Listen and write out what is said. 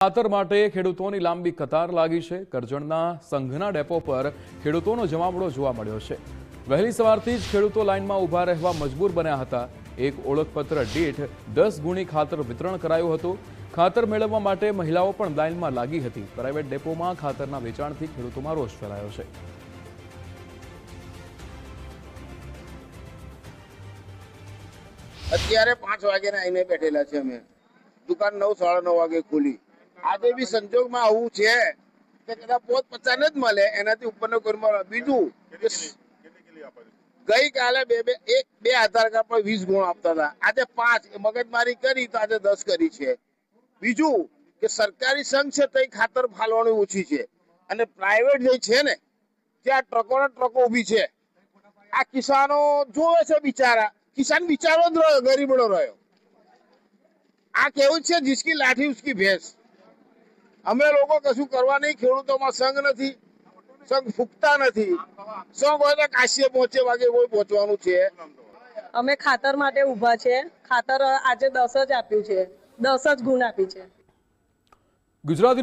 ખાતર માટે ખેડૂતોની લાંબી કતાર લાગી છે। કરજણના સંઘના ડેપો પર ખેડૂતોનો જમાવડો જોવા મળ્યો છે। વહેલી સવારથી જ ખેડૂતો લાઇનમાં ઊભા રહેવા મજબૂર બન્યા હતા। એક ઓળખપત્ર દીઠ 10 ગુણી ખાતર વિતરણ કરાયું હતું। ખાતર મેળવવા માટે મહિલાઓ પણ લાઇનમાં લાગી હતી। પ્રાઇવેટ ડેપોમાં ખાતરના વેચાણથી ખેડૂતોમાં રોષ ફેલાયો છે। અત્યારે 5 વાગ્યાના આઈને બેઠેલા છે। અમે દુકાન 9 સાડા 9 વાગે ખોલી। આજે બી સંજોગમાં આવું છે કે કદાચ 50 જ મળે, એનાથી ઉપરનો કોઈ મળે। બીજું ગઈકાલે બે આધાર કાર્ડ પર 20 ગુણ આપતા હતા, આજે 5 મગજમારી કરી તો આજે 10 કરી છે। બીજું કે સરકારી સંઘ છે તો ખાતર ફાલવાની ઓછી છે અને પ્રાઇવેટ જે છે ને ત્યાં ટ્રકોના ટ્રકો ઊભી છે। આ કિસાનો જોવે છે, બિચારા કિસાન બિચારો જ રહ્યો, ગરીબડો રહ્યો। આ કેવું છે જીસકી લાઠી ઉસકી ભેંસ। અમે લોકો કશું કરવા નહીં, ખેડૂતોમાં સંઘ નથી, સંઘ ફૂકતા નથી। સંઘ હોય તો કાશીએ પહોંચે વાગે કોઈ પહોંચવાનું છે। અમે ખાતર માટે ઊભા છે। ખાતર આજે 10 જ આપ્યું છે, 10 જ ગુણ આપી છે। ગુજરાત